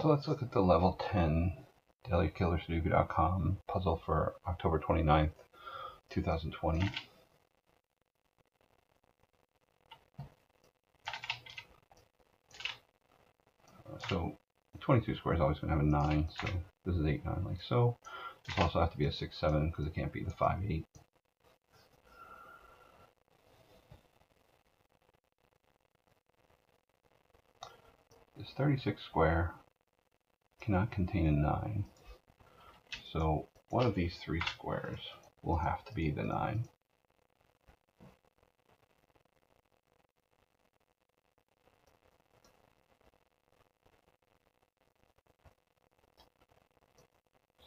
So let's look at the level 10 dailykillersudoku.com puzzle for October 29th, 2020. So 22 squares is always going to have a 9, so this is 8, 9, like so. This also has to be a 6, 7 because it can't be the 5, 8. This 36 square cannot contain a 9. So one of these three squares will have to be the 9.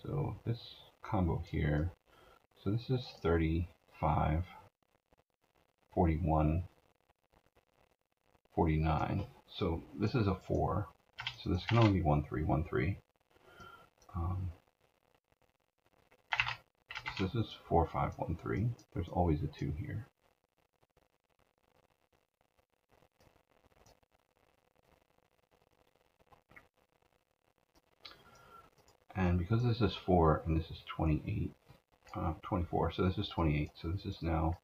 So this combo here, so this is 35, 41, 49. So this is a 4. So this can only be 1, 3, 1, 3. So this is 4, 5, 1, 3. There's always a 2 here. And because this is 4 and this is 28, 24, so this is 28. So this is now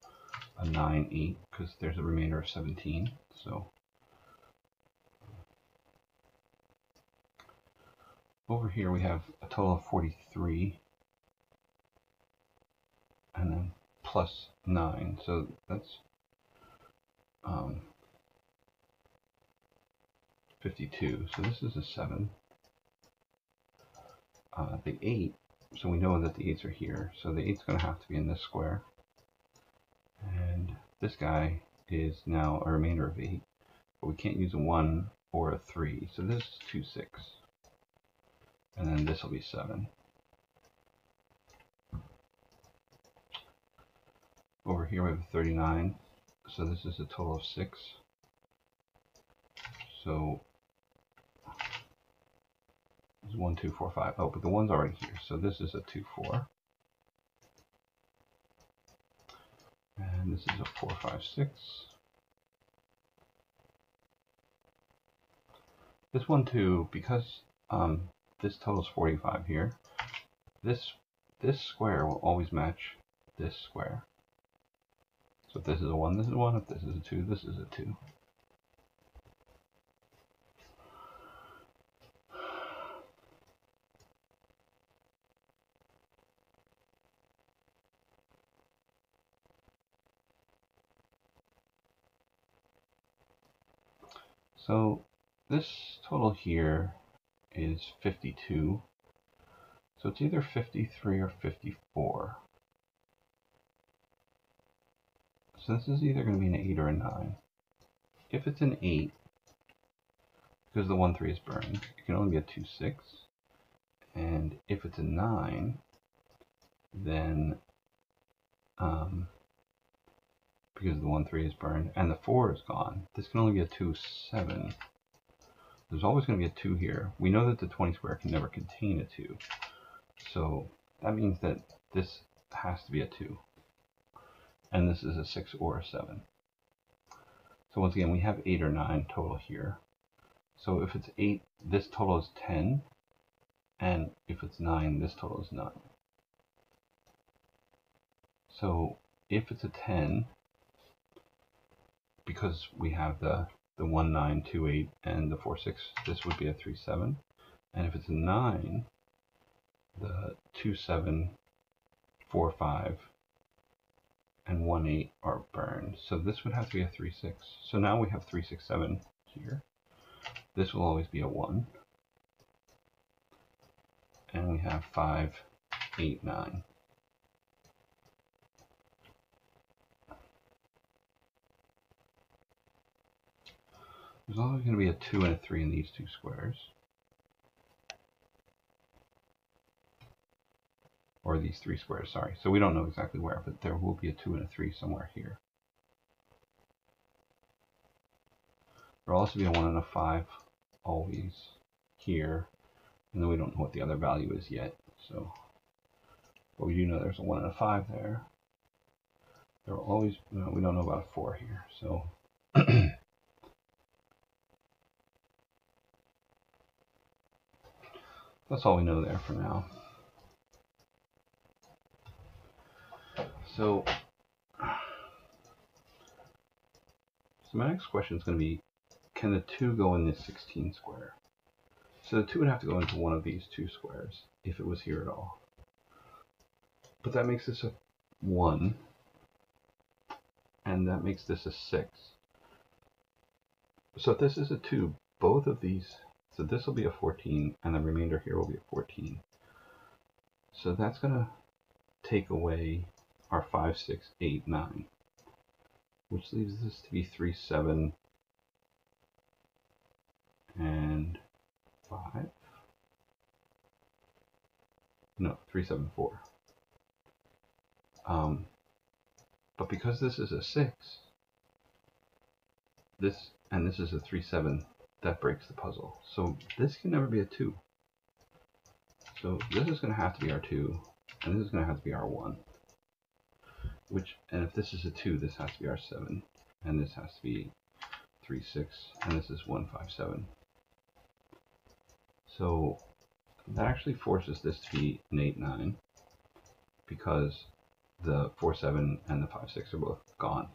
a 9, 8 because there's a remainder of 17. So over here we have a total of 43 and then plus 9. So that's 52. So this is a 7. The 8, so we know that the 8s are here. So the 8's going to have to be in this square. And this guy is now a remainder of 8. But we can't use a 1 or a 3. So this is 2, 6. And then this will be 7. Over here we have a 39. So this is a total of 6. So 1, 2, 4, 5. Oh, but the 1's already here. So this is a 2, 4. And this is a 4, 5, 6. This one too, because this totals 45 here, this square will always match this square. So if this is a 1, this is a 1. If this is a 2, this is a 2. So this total here is 52. So it's either 53 or 54. So this is either going to be an 8 or a 9. If it's an 8, because the 1, 3 is burned, it can only be a 2, 6. And if it's a 9, then because the 1, 3 is burned and the 4 is gone, this can only be a 2, 7. There's always going to be a 2 here. We know that the 20 square can never contain a 2. So that means that this has to be a 2. And this is a 6 or a 7. So once again, we have 8 or 9 total here. So if it's 8, this total is 10. And if it's 9, this total is 9. So if it's a 10, because we have the 1, 9, 2, 8, and the 4, 6, this would be a 3, 7. And if it's a 9, the 2, 7, 4, 5, and 1, 8 are burned. So this would have to be a 3, 6. So now we have 3, 6, 7 here. This will always be a 1. And we have 5, 8, 9. There's always going to be a 2 and a 3 in these two squares. Or these three squares, sorry. So we don't know exactly where, but there will be a 2 and a 3 somewhere here. There will also be a 1 and a 5 always here. And then we don't know what the other value is yet. So, but we do know there's a 1 and a 5 there. There will always, no, we don't know about a 4 here. So That's all we know there for now. So my next question is going to be, can the 2 go in this 16 square? So the 2 would have to go into one of these 2 squares if it was here at all. But that makes this a 1, and that makes this a 6. So if this is a 2, both of these, so this will be a 14, and the remainder here will be a 14. So that's going to take away our 5, 6, 8, 9, which leaves this to be 3, 7, and 5. No, 3, 7, 4. But because this is a 6, this is a 3, 7, that breaks the puzzle. So this can never be a 2. So this is going to have to be our 2, and this is going to have to be our 1. And if this is a 2, this has to be our 7, and this has to be 3, 6, and this is 1, 5, 7. So that actually forces this to be an 8, 9, because the 4, 7 and the 5, 6 are both gone.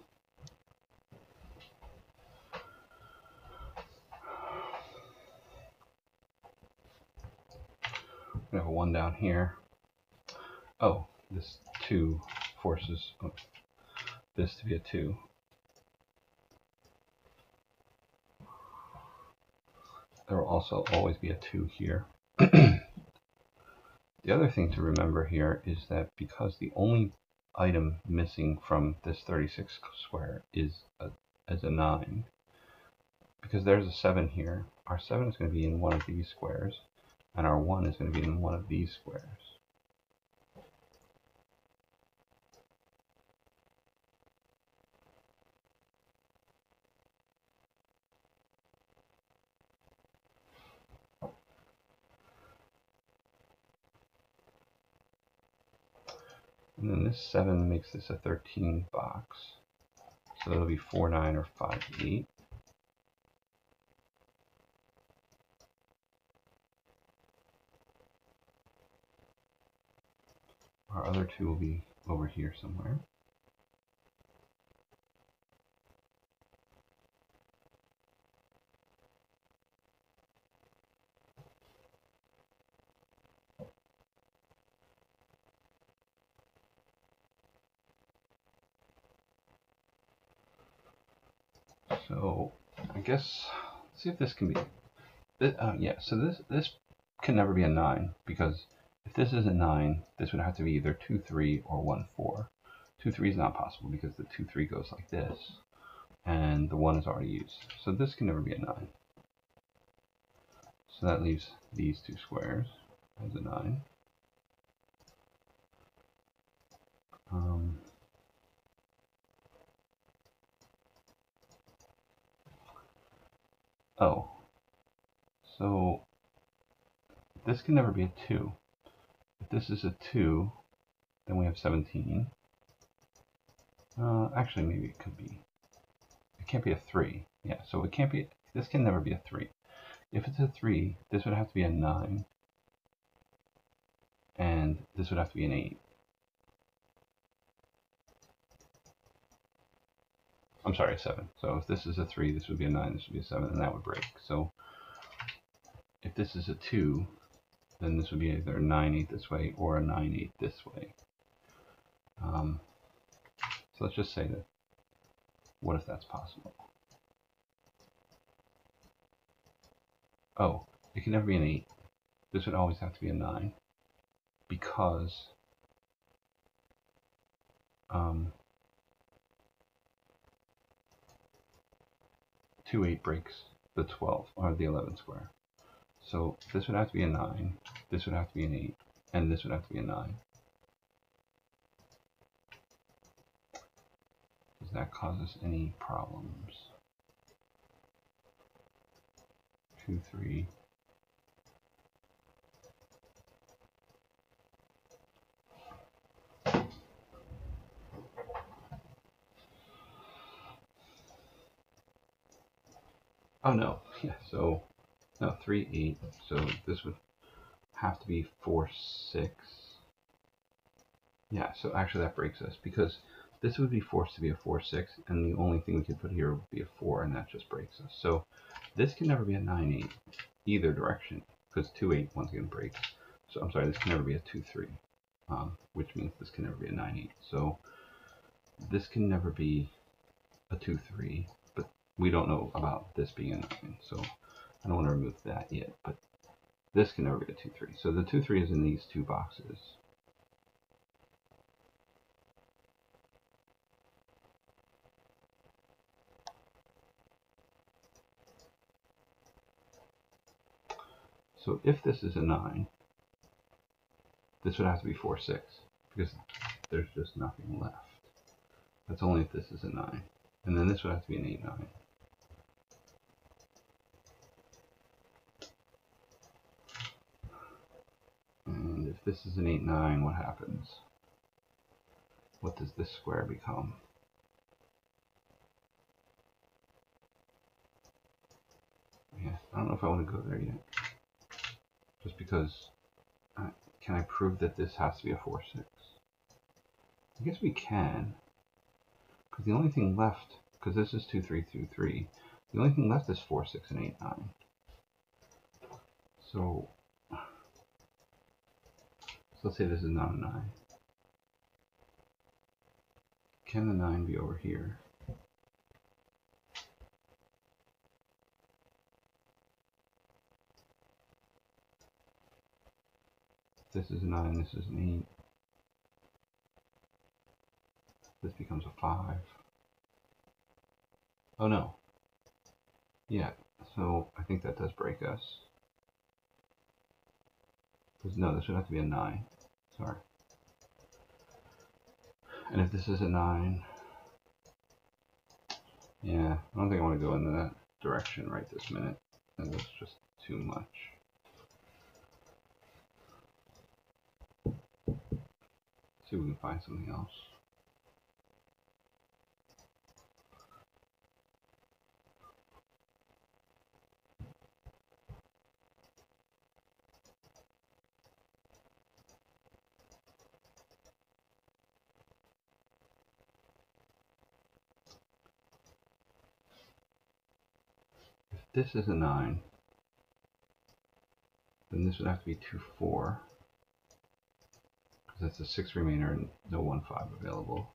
We have a 1 down here. Oh, this 2 forces this to be a 2. There will also always be a 2 here. The other thing to remember here is that because the only item missing from this 36 square is a 9, because there's a 7 here, our 7 is going to be in one of these squares, and our 1 is going to be in one of these squares. And then this 7 makes this a 13 box. So it'll be 4, 9, or 5, 8. Our other 2 will be over here somewhere. So I guess, let's see if this can be, yeah, so this can never be a 9, because if this is a 9, this would have to be either 2, 3, or 1, 4. 2, 3 is not possible because the 2, 3 goes like this, and the 1 is already used. So this can never be a 9. So that leaves these 2 squares as a 9. Oh, so this can never be a 2. If this is a 2, then we have 17. Actually, maybe it could be. It can't be a 3. Yeah, so it can't be. This can never be a 3. If it's a 3, this would have to be a 9. And this would have to be an 8. I'm sorry, a 7. So if this is a 3, this would be a 9, this would be a 7, and that would break. So if this is a 2, then this would be either a 9, 8 this way, or a 9, 8 this way. So let's just say that, what if that's possible? Oh, it can never be an 8. This would always have to be a 9, because 2, 8 breaks the 12, or the 11 square. So this would have to be a 9, this would have to be an 8, and this would have to be a 9. Does that cause us any problems? 2, 3. Oh no, yeah, so, no, 3, 8, so this would, have to be 4, 6. Yeah, so actually that breaks us, because this would be forced to be a 4, 6, and the only thing we could put here would be a 4, and that just breaks us. So this can never be a 9, 8, either direction, because 2, 8 once again breaks. So I'm sorry, this can never be a 2, 3, which means this can never be a 9, 8. So this can never be a 2, 3, but we don't know about this being a 9, so I don't want to remove that yet, but this can never be a 2, 3. So the 2, 3 is in these two boxes. So if this is a 9, this would have to be 4, 6, because there's just nothing left. That's only if this is a 9. And then this would have to be an 8, 9. And if this is an 8, 9, what happens? What does this square become? Yeah, I don't know if I want to go there yet. Just because, can I prove that this has to be a 4, 6? I guess we can. Because the only thing left, because this is 2, 3, 2, 3, the only thing left is 4, 6, and 8, 9. So let's say this is not a 9. Can the 9 be over here? This is a 9, this is an 8. This becomes a 5. Oh no. Yeah, so I think that does break us. Because no, this would have to be a 9. Sorry. And if this is a 9, yeah, I don't think I want to go in that direction right this minute. That's just too much. See if we can find something else. If this is a 9, then this would have to be 2, 4. Because that's a 6 remainder and no 1, 5 available.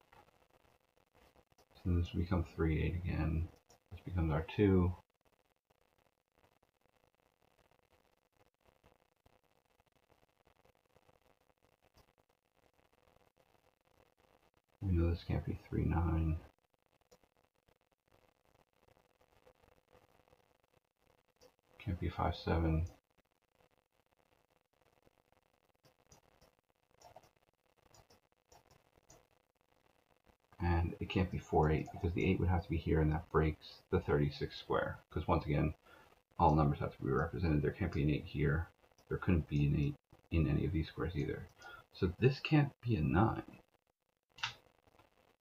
So this will become 3, 8 again. This becomes our 2. We know this can't be 3, 9. Can't be 5, 7. And it can't be 4, 8, because the 8 would have to be here, and that breaks the 36 square. Because once again, all numbers have to be represented. There can't be an 8 here. There couldn't be an 8 in any of these squares either. So this can't be a 9.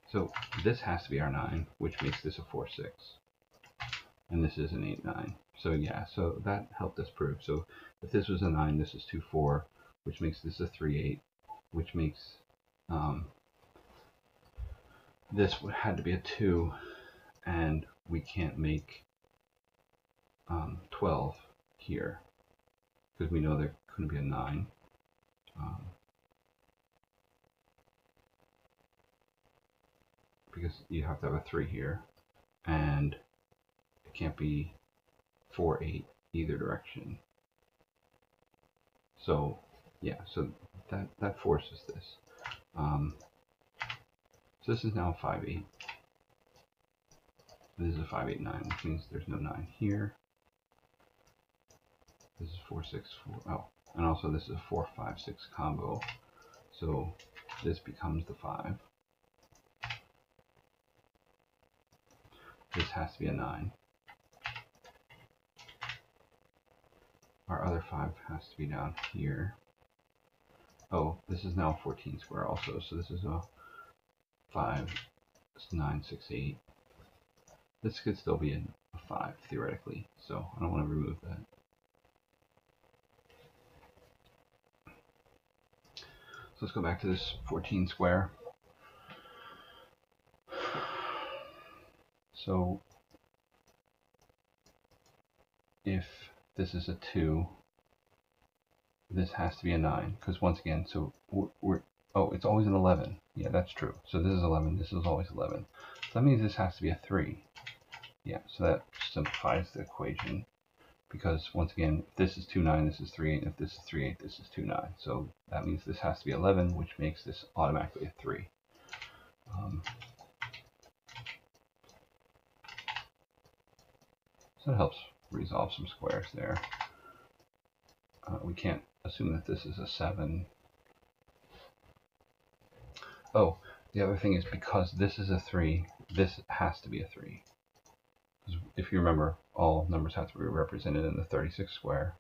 So this has to be our 9, which makes this a 4, 6. And this is an 8, 9. So yeah, so that helped us prove. So if this was a 9, this is 2, 4, which makes this a 3, 8, which makes this had to be a 2, and we can't make 12 here, because we know there couldn't be a 9. Because you have to have a 3 here, and it can't be 4, 8 either direction. So yeah, so that forces this. So this is now a 5, 8. This is a 5, 8, 9, which means there's no 9 here. This is 4, 6, 4. Oh, and also this is a 4, 5, 6 combo. So this becomes the 5. This has to be a 9. Our other 5 has to be down here. Oh, this is now a 14 square also. So this is a 5, 9, 6, 8. This could still be a 5 theoretically, so I don't want to remove that. So let's go back to this 14 square. So if this is a 2, this has to be a 9, because once again, so we're oh, it's always an 11. Yeah, that's true. So this is 11, this is always 11. So that means this has to be a 3. Yeah, so that simplifies the equation, because once again, if this is 2, 9, this is 3, 8, and if this is 3, 8, this is 2, 9. So that means this has to be 11, which makes this automatically a 3. So it helps resolve some squares there. We can't assume that this is a 7. Oh, the other thing is, because this is a 3, this has to be a 3. Because if you remember, all numbers have to be represented in the 36 square.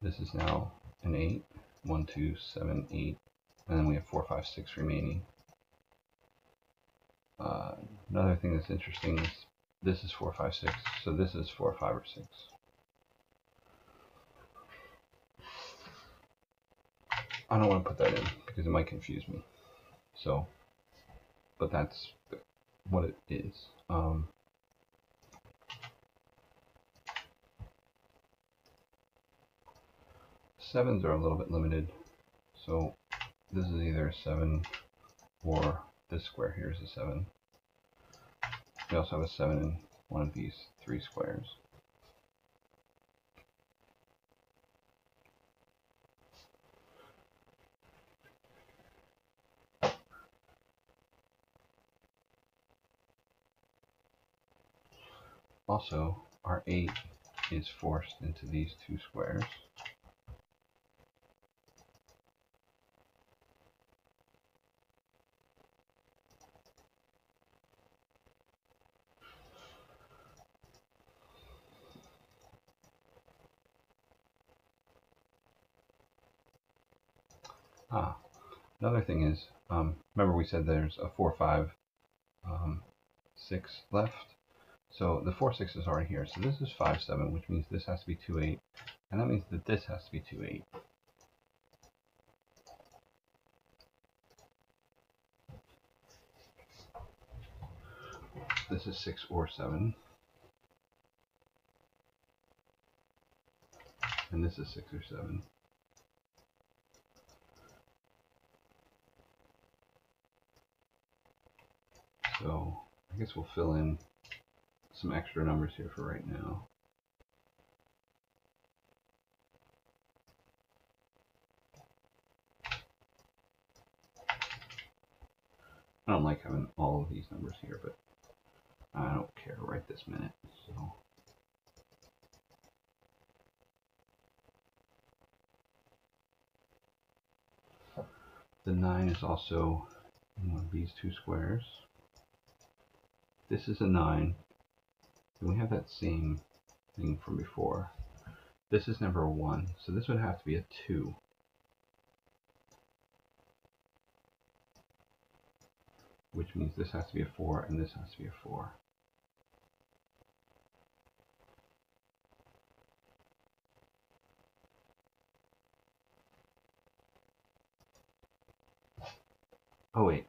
This is now an 8. 1, 2, 7, 8. And then we have 4, 5, 6 remaining. Another thing that's interesting is this is 4, 5, 6. So this is 4, 5, or 6. I don't want to put that in because it might confuse me. So, but that's what it is. Sevens are a little bit limited. So this is either a 7 or this square here is a 7. We also have a 7 in one of these 3 squares. Also, our 8 is forced into these 2 squares. Another thing is, remember we said there's a 4, 5, 6 left. So the 4, 6 is already here. So this is 5, 7, which means this has to be 2, 8. And that means that this has to be 2, 8. This is 6 or 7. And this is 6 or 7. So I guess we'll fill in some extra numbers here for right now. I don't like having all of these numbers here, but I don't care right this minute. So the 9 is also in one of these 2 squares. This is a 9. And we have that same thing from before. This is never a 1, so this would have to be a 2. Which means this has to be a 4 and this has to be a 4. Oh wait,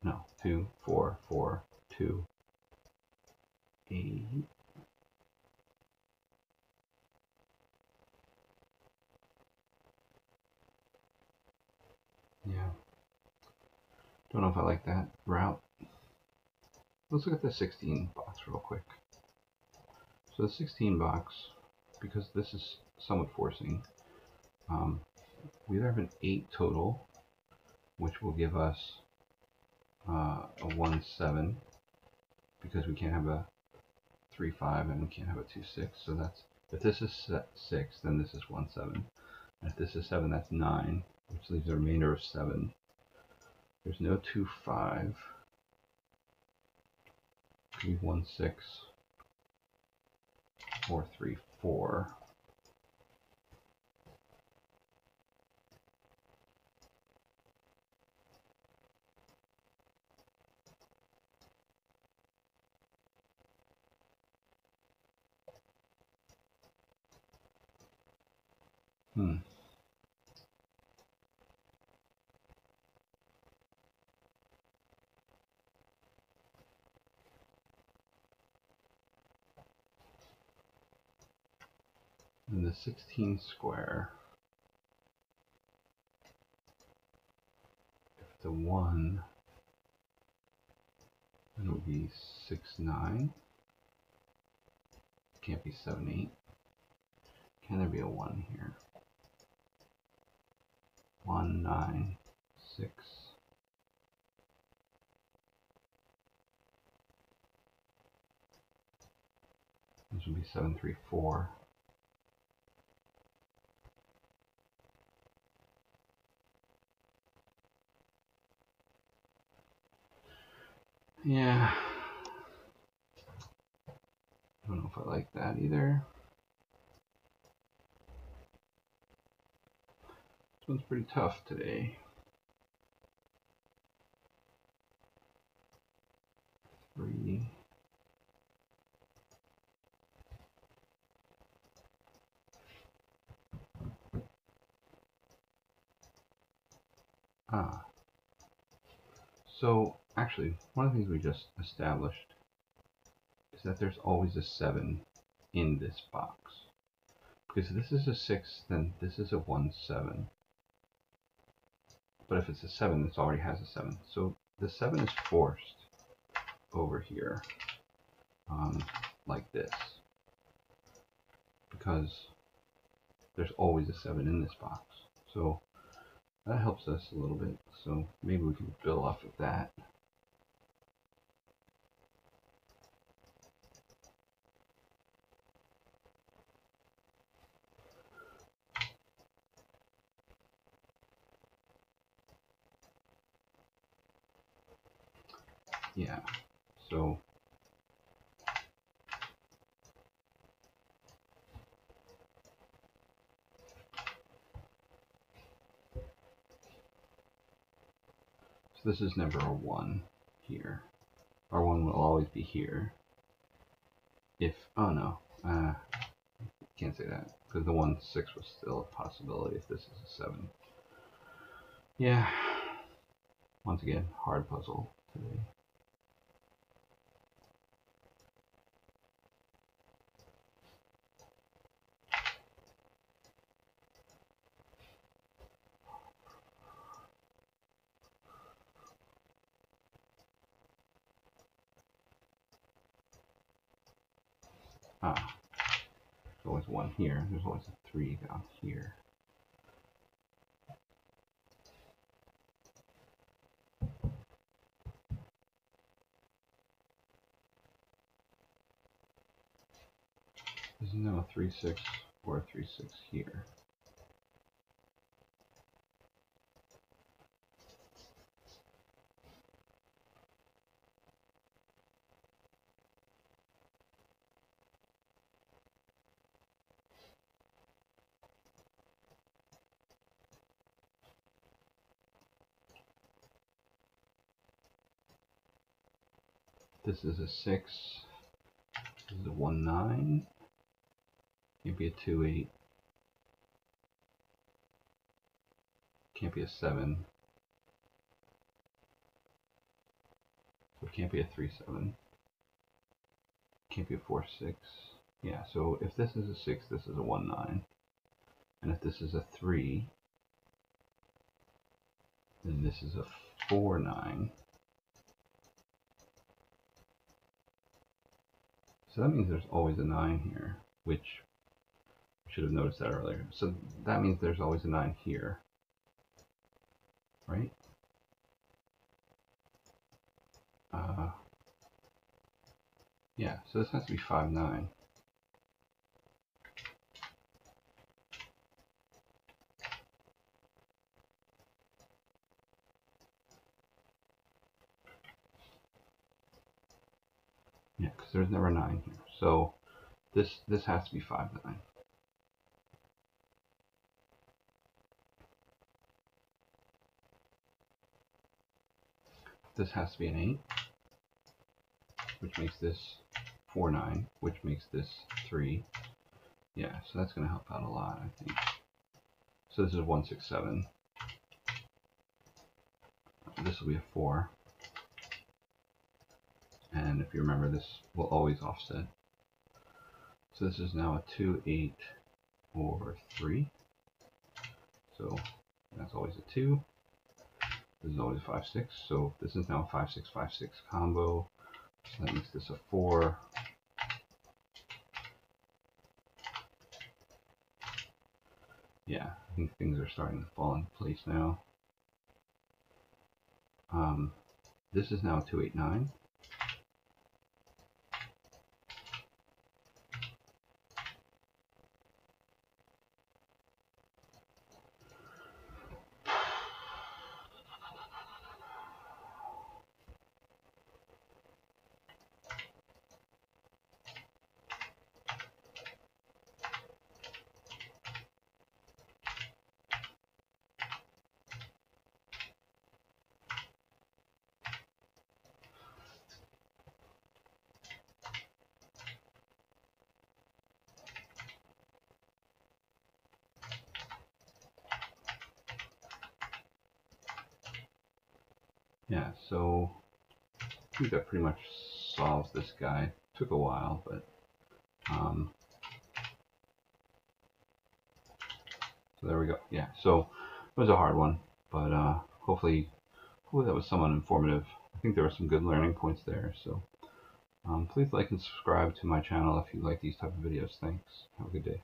no, 2, 4, 4, 2, 8. Yeah, don't know if I like that route. Let's look at the 16 box real quick. So the 16 box, because this is somewhat forcing, we either have an 8 total, which will give us a 1, 7, because we can't have a 3, 5, and we can't have a 2, 6. So that's, if this is 6, then this is 1, 7. And if this is 7, that's 9, which leaves a remainder of 7. There's no 2, 5. Could be 1, 6, or 3, 4. Hmm. And the 16 square, if it's a 1, then it would be 6, 9. Can't be 7, 8. Can there be a 1 here? 1, 9, 6. This would be 7, 3, 4. Yeah. I don't know if I like that either. This one's pretty tough today. 3. So actually, one of the things we just established is that there's always a 7 in this box. Because if this is a 6, then this is a 1, 7. But if it's a 7, this already has a 7. So the 7 is forced over here, like this. Because there's always a 7 in this box. So that helps us a little bit. So maybe we can build off of that. Yeah, so this is never a 1 here. Our 1 will always be here. If, oh no, can't say that, because the 1, 6 was still a possibility if this is a 7. Yeah, once again, hard puzzle today. There's always 1 here. There's always a 3 down here. There's no 3, 6 or a 3, 6 here. This is a 6. This is a 1, 9. Can't be a 2, 8. Can't be a 7. So it can't be a 3, 7. Can't be a 4, 6. Yeah, so if this is a 6, this is a 1, 9. And if this is a 3, then this is a 4, 9. So that means there's always a 9 here, which I should have noticed that earlier. So that means there's always a 9 here, right? Yeah, so this has to be 5, 9. Yeah, because there's never a 9 here. So this has to be 5, 9. This has to be an 8, which makes this 4, 9, which makes this 3. Yeah, so that's going to help out a lot, I think. So this is 167. This will be a 4. And if you remember, this will always offset. So this is now a 2, 8, or 3. So that's always a 2. This is always a 5, 6. So this is now a 5, 6, 5, 6 combo. So that makes this a 4. Yeah, I think things are starting to fall into place now. This is now 2, 8, 9. Yeah, so I think that pretty much solves this guy. Took a while, but so there we go. Yeah, so it was a hard one, but hopefully that was somewhat informative. I think there were some good learning points there. So please like and subscribe to my channel if you like these type of videos. Thanks. Have a good day.